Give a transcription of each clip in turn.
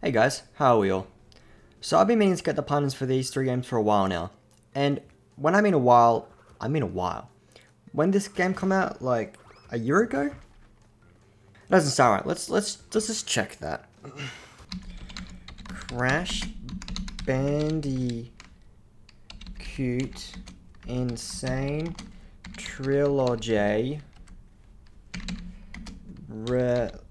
Hey guys, how are we all? So I've been meaning to get the planners for these three games for a while now. And when I mean a while, I mean a while. When this game come out, like a year ago? It doesn't sound right. Let's just check that. Crash Bandicoot Insane Trilogy release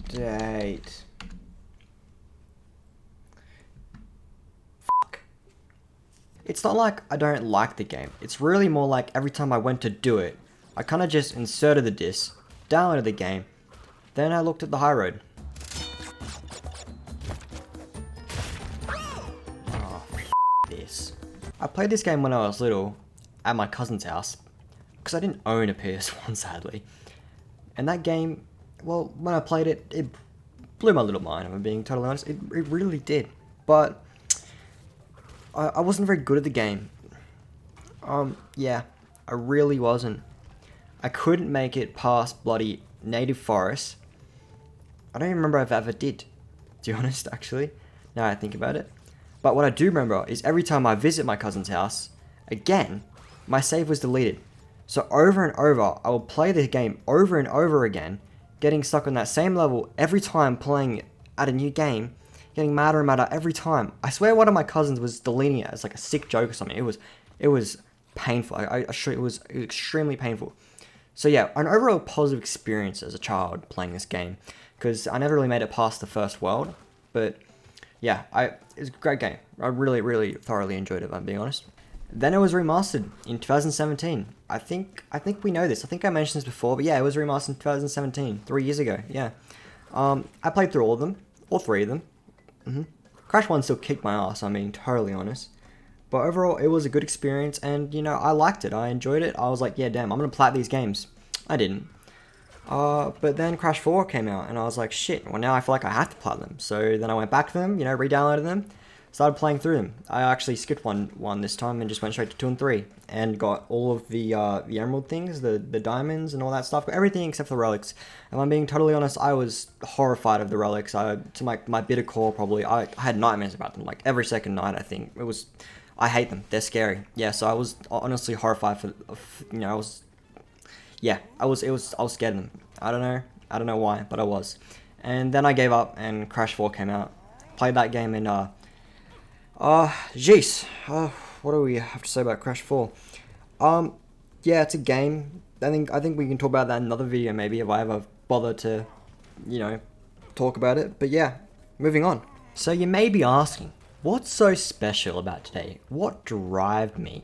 date. It's not like I don't like the game. It's really more like every time I went to do it, I kind of just inserted the disc, downloaded the game, then I looked at the high road. Oh, this. I played this game when I was little at my cousin's house because I didn't own a PS1 sadly. And that game, well, when I played it, it blew my little mind, if I'm being totally honest. It really did. But I wasn't very good at the game. Yeah, I really wasn't. I couldn't make it past bloody native forest. I don't even remember if I ever did, to be honest, actually, now I think about it. But what I do remember is every time I visit my cousin's house, again, my save was deleted. So over and over, I would play the game over and over again, getting stuck on that same level every time playing at a new game, getting madder and madder every time. I swear one of my cousins was deleting it as like a sick joke or something. It was painful. I assure you, it was extremely painful. So yeah, an overall positive experience as a child playing this game, because I never really made it past the first world, but yeah, it was a great game. I really thoroughly enjoyed it, if I'm being honest. Then it was remastered in 2017. I think we know this. I think I mentioned this before, but yeah, it was remastered in 2017, 3 years ago. Yeah, I played through all of them, all three of them. Crash 1 still kicked my ass, I'm being totally honest. But overall, it was a good experience, and you know, I liked it. I enjoyed it. I was like, yeah, damn, I'm gonna plat these games. I didn't. But then Crash 4 came out, and I was like, shit. Well, now I feel like I have to plat them. So then I went back to them, you know, re-downloaded them. Started playing through them. I actually skipped one this time and just went straight to 2 and 3 and got all of the emerald things, the diamonds and all that stuff. Got everything except for the relics. And if I'm being totally honest, I was horrified of the relics. To my bitter core, probably. I had nightmares about them, like every second night. I think I hate them. They're scary. Yeah. So I was honestly horrified you know, I was scared of them. I don't know why, but I was. And then I gave up, and Crash 4 came out. Played that game and jeez. What do we have to say about Crash 4? Yeah, it's a game. I think we can talk about that in another video maybe if I ever bother to, you know, talk about it. But yeah, moving on. So you may be asking, what's so special about today? What drove me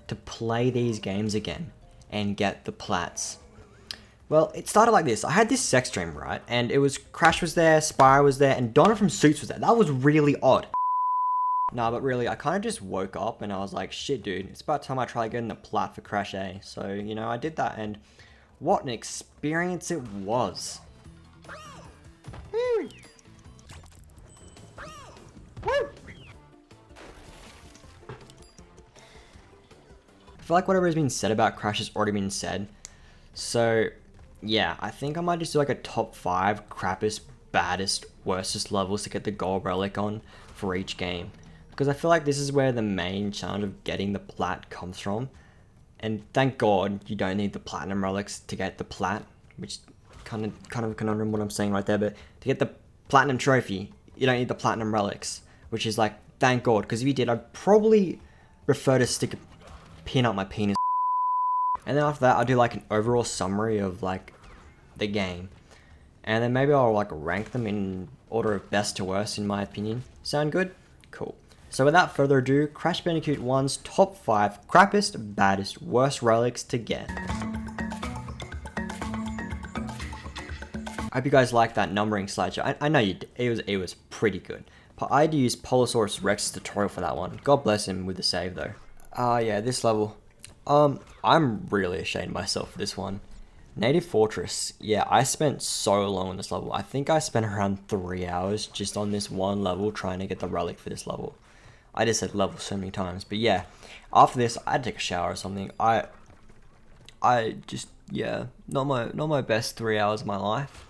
to play these games again and get the plats? Well, it started like this. I had this sex dream, right? And it was Crash was there, Spyro was there, and Donna from Suits was there. That was really odd. Nah, but really, I kind of just woke up and I was like, shit, dude, it's about time I try getting the plat for Crash A. So, you know, I did that, and what an experience it was. I feel like whatever has been said about Crash has already been said. So, yeah, I think I might just do like a top 5 crappiest, baddest, worstest levels to get the gold relic on for each game. Because I feel like this is where the main challenge of getting the plat comes from. And thank God you don't need the platinum relics to get the plat, which kind of conundrum what I'm saying right there, but to get the platinum trophy, you don't need the platinum relics, which is like, thank God, because if you did, I'd probably prefer to stick a pin up my penis. And then after that, I'll do like an overall summary of like the game. And then maybe I'll like rank them in order of best to worst in my opinion. Sound good? Cool. So without further ado, Crash Bandicoot 1's top 5 crappiest, baddest, worst relics to get. I hope you guys like that numbering slideshow. I know you did. It was pretty good. But I had to use Polosaurus Rex's tutorial for that one. God bless him with the save though. Yeah, this level. I'm really ashamed of myself for this one. Native Fortress. Yeah, I spent so long on this level. I think I spent around 3 hours just on this one level trying to get the relic for this level. I just said level so many times, but yeah. After this, I had to take a shower or something. I just, yeah, not my best 3 hours of my life.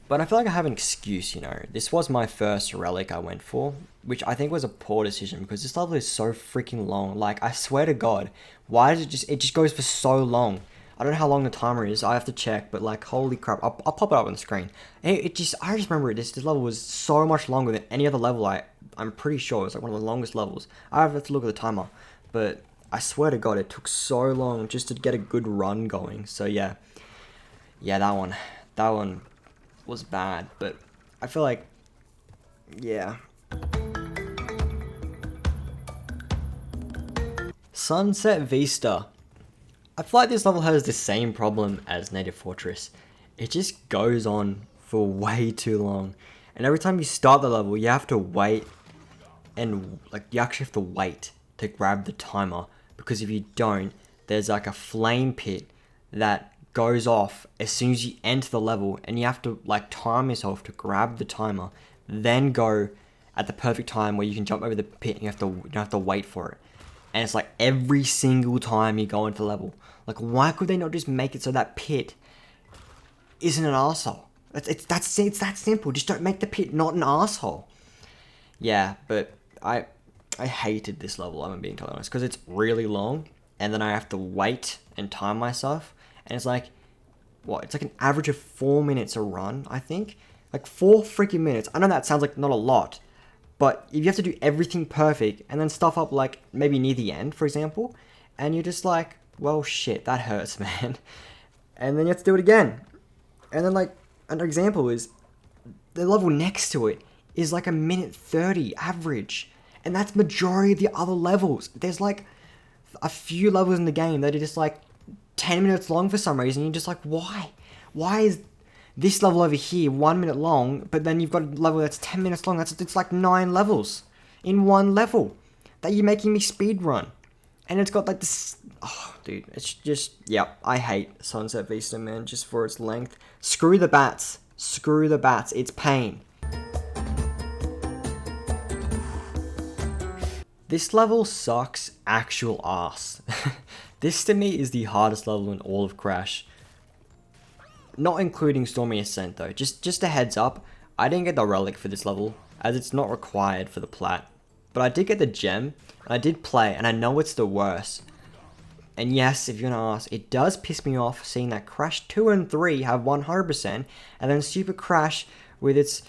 But I feel like I have an excuse, you know. This was my first relic I went for, which I think was a poor decision because this level is so freaking long. Like, I swear to God, why does it just goes for so long? I don't know how long the timer is, I have to check, but like, holy crap, I'll pop it up on the screen. I just remember this level was so much longer than any other level I'm pretty sure. It's like one of the longest levels. I have to look at the timer, but I swear to God, it took so long just to get a good run going. So yeah, that one was bad, but I feel like, yeah. Sunset Vista. I feel like this level has the same problem as Native Fortress. It just goes on for way too long. And every time you start the level, you have to wait, and like you actually have to wait to grab the timer, because if you don't, there's like a flame pit that goes off as soon as you enter the level, and you have to like time yourself to grab the timer, then go at the perfect time where you can jump over the pit and you don't have to wait for it. And it's like every single time you go into the level. Like, why could they not just make it so that pit isn't an arsehole? It's that simple. Just don't make the pit not an arsehole. Yeah, but I hated this level, I'm being totally honest, because it's really long, and then I have to wait and time myself. And it's like, what? It's like an average of 4 minutes a run, I think. Like 4 freaking minutes. I know that sounds like not a lot, but if you have to do everything perfect and then stuff up like maybe near the end, for example, and you're just like, well, shit, that hurts, man. And then you have to do it again. And then like, another example is the level next to it is like 1:30 average. And that's majority of the other levels. There's like a few levels in the game that are just like 10 minutes long for some reason. You're just like, why? Why is this level over here 1 minute long, but then you've got a level that's 10 minutes long? It's like 9 levels in one level that you're making me speed run. And it's got like this, oh dude, it's just, yeah, I hate Sunset Vista, man, just for its length. Screw the bats, it's pain. This level sucks actual ass. This to me is the hardest level in all of Crash. Not including Stormy Ascent though. Just a heads up, I didn't get the relic for this level, as it's not required for the plat. But I did get the gem, and I did play, and I know it's the worst. And yes, if you're gonna ask, it does piss me off seeing that Crash 2 and 3 have 100%, and then Super Crash with its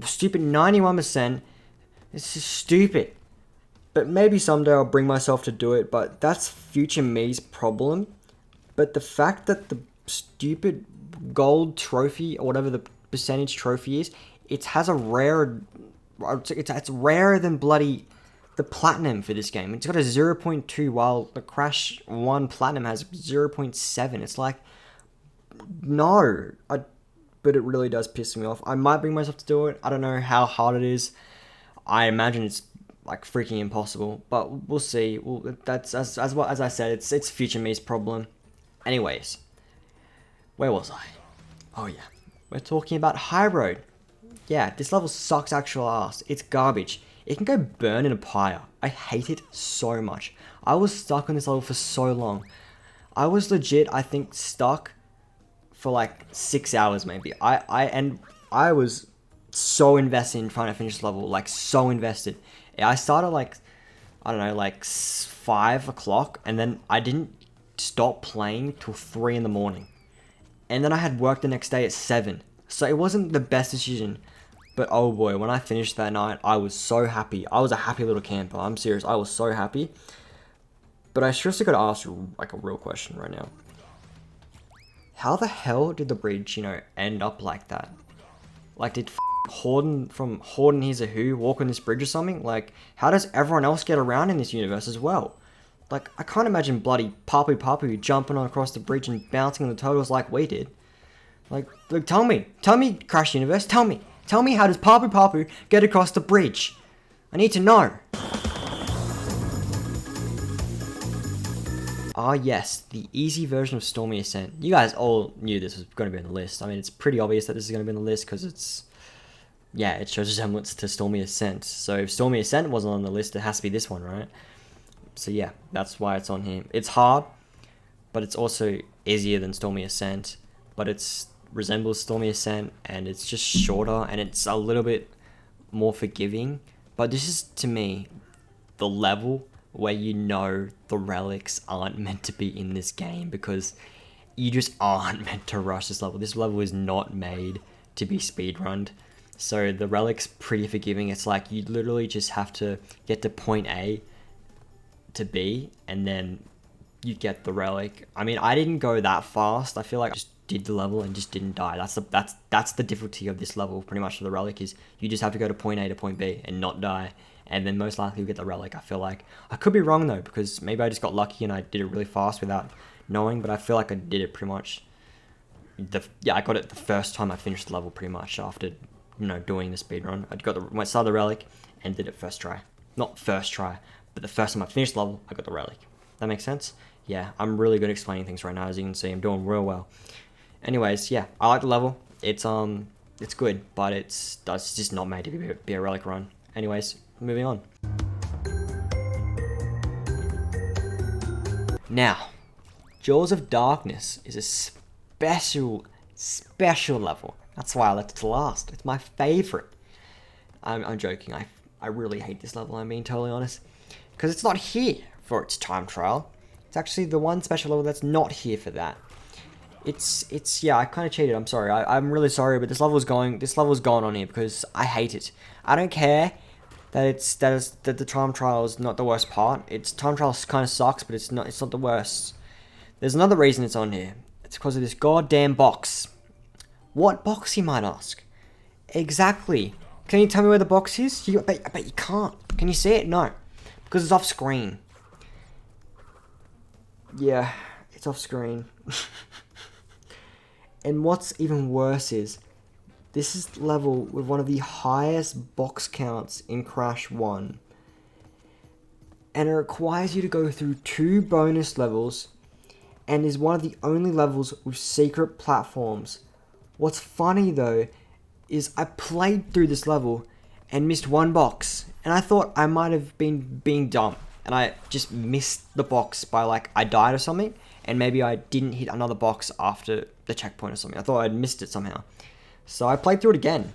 stupid 91%. It's just stupid. But maybe someday I'll bring myself to do it, but that's future me's problem. But the fact that the stupid gold trophy, or whatever the percentage trophy is, it has a rare, it's rarer than bloody the platinum for this game. It's got a 0.2, while the Crash 1 platinum has 0.7. It's like, no. But it really does piss me off. I might bring myself to do it. I don't know how hard it is. I imagine it's like freaking impossible, but we'll see. That's as I said, it's future me's problem. Anyways, where was I? Oh yeah, we're talking about High Road. Yeah, this level sucks actual ass. It's garbage. It can go burn in a pyre. I hate it so much. I was stuck on this level for so long. I was legit, I think, stuck for like 6 hours maybe. I was so invested in trying to finish the level, like so invested. I started like, I don't know, like 5 o'clock, and then I didn't stop playing till 3 in the morning. And then I had work the next day at 7. So it wasn't the best decision. But oh boy, when I finished that night, I was so happy. I was a happy little camper. I'm serious. I was so happy. But I seriously got to ask you like a real question right now. How the hell did the bridge, end up like that? Like, did Horden from Horden Here's a Who walk on this bridge or something? Like, how does everyone else get around in this universe as well? Like, I can't imagine bloody Papu Papu jumping on across the bridge and bouncing on the turtles like we did. Like tell me, Crash Universe, tell me how does Papu Papu get across the bridge? I need to know. Ah yes, the easy version of Stormy Ascent. You guys all knew this was going to be on the list. I mean, it's pretty obvious that this is going to be on the list because it shows a resemblance to Stormy Ascent. So if Stormy Ascent wasn't on the list, it has to be this one, right? So yeah, that's why it's on here. It's hard, but it's also easier than Stormy Ascent. But it's resembles Stormy Ascent, and it's just shorter and it's a little bit more forgiving. But this is, to me, the level where you know the relics aren't meant to be in this game, because you just aren't meant to rush this level. This level is not made to be speedrunned. So the relic's pretty forgiving. It's like you literally just have to get to point A to B, and then you get the relic. I mean, I didn't go that fast. I feel like I just did the level and just didn't die. That's the difficulty of this level, pretty much, for the relic, is you just have to go to point A to point B and not die, and then most likely you get the relic. I feel like I could be wrong though, because maybe I just got lucky and I did it really fast without knowing, but I feel like I did it pretty much. I got it the first time I finished the level, pretty much, after doing the speedrun. I started the relic and did it first try. Not first try, but the first time I finished the level, I got the relic. That makes sense? Yeah, I'm really good at explaining things right now. As you can see, I'm doing real well. Anyways, yeah, I like the level. It's good, but it's just not made to be a relic run. Anyways, moving on. Now, Jaws of Darkness is a special level. That's why I left it to last. It's my favorite. I'm joking. I really hate this level, I'm being totally honest, because it's not here for its time trial. It's actually the one special level that's not here for that. Yeah, I kind of cheated. I'm sorry. I'm really sorry, but this level's gone on here because I hate it. I don't care that the time trial is not the worst part. Its time trial kind of sucks, but it's not the worst. There's another reason it's on here. It's because of this goddamn box. What box, you might ask? Exactly. Can you tell me where the box is? I bet you can't. Can you see it? No, because it's off screen. Yeah, it's off screen. And what's even worse is, this is the level with one of the highest box counts in Crash 1. And it requires you to go through 2 bonus levels, and is one of the only levels with secret platforms. What's funny though, is I played through this level and missed 1 box. And I thought I might have been being dumb, and I just missed the box by, like, I died or something, and maybe I didn't hit another box after the checkpoint or something. I thought I'd missed it somehow. So I played through it again.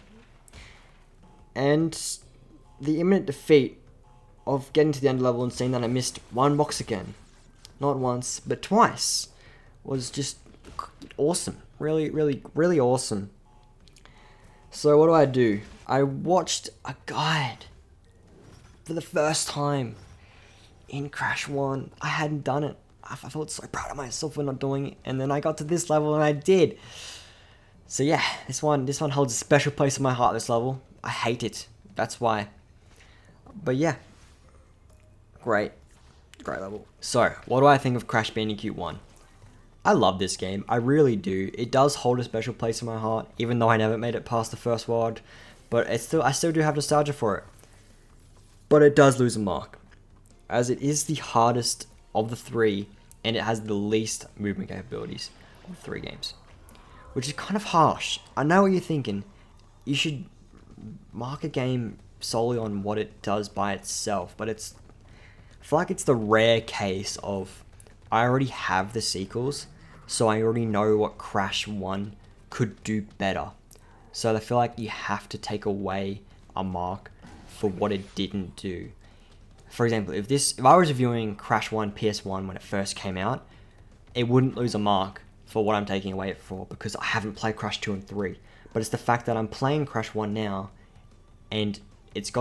And the imminent defeat of getting to the end level and seeing that I missed 1 box again, not once, but twice, was just awesome. Really, really, really awesome. So what do? I watched a guide for the first time in Crash 1. I hadn't done it. I felt so proud of myself for not doing it, and then I got to this level and I did. So yeah, this one holds a special place in my heart, this level. I hate it. That's why. But yeah. Great level. So, what do I think of Crash Bandicoot 1? I love this game. I really do. It does hold a special place in my heart, even though I never made it past the first world. But I still do have nostalgia for it. But it does lose a mark, as it is the hardest of the 3, and it has the least movement capabilities of the 3 games. Which is kind of harsh. I know what you're thinking. You should mark a game solely on what it does by itself, but I feel like it's the rare case of, I already have the sequels, so I already know what Crash 1 could do better. So I feel like you have to take away a mark for what it didn't do. For example, if I was reviewing Crash 1 PS1 when it first came out, it wouldn't lose a mark for what I'm taking away it for, because I haven't played Crash 2 and 3. But it's the fact that I'm playing Crash 1 now, and it's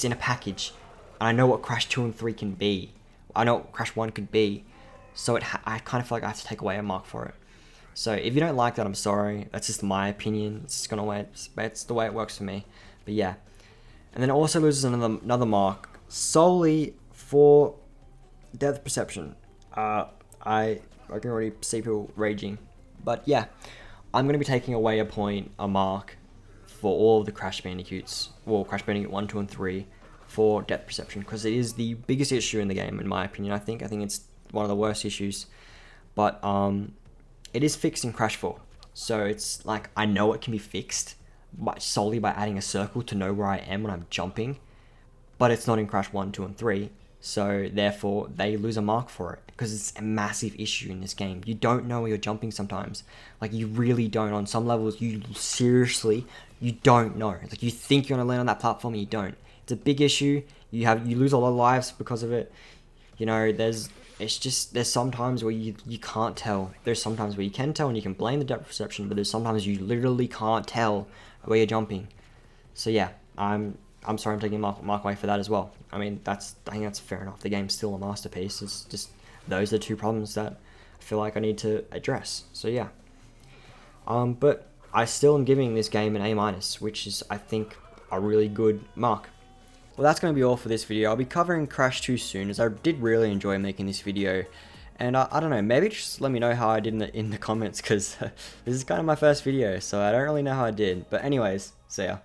in a package, and I know what Crash 2 and 3 can be. I know what Crash 1 could be, so I kind of feel like I have to take away a mark for it. So if you don't like that, I'm sorry. That's just my opinion. It's the way it works for me. But yeah. And then it also loses another mark solely for depth perception. I can already see people raging. But yeah, I'm going to be taking away a mark for all of the Crash Bandicoots, well, Crash Bandicoot 1, 2, and 3, for depth perception, because it is the biggest issue in the game, in my opinion. I think it's one of the worst issues. But it is fixed in Crash 4. So it's like, I know it can be fixed solely by adding a circle to know where I am when I'm jumping. But it's not in Crash 1, 2, and 3. So therefore, they lose a mark for it because it's a massive issue in this game. You don't know where you're jumping sometimes. Like, you really don't. On some levels, you don't know. Like, you think you're gonna land on that platform and you don't. It's a big issue. You lose a lot of lives because of it. You know, there's some times where you can't tell. There's sometimes where you can tell and you can blame the depth perception, but there's sometimes you literally can't tell where you're jumping. So yeah, I'm sorry I'm taking mark away for that as well. I mean, I think that's fair enough. The game's still a masterpiece. It's just, those are two problems that I feel like I need to address. So yeah. But I still am giving this game an A-, which is, I think, a really good mark. Well, that's going to be all for this video. I'll be covering Crash 2 soon, as I did really enjoy making this video. And I don't know, maybe just let me know how I did in the comments, because this is kind of my first video, so I don't really know how I did. But anyways, see ya.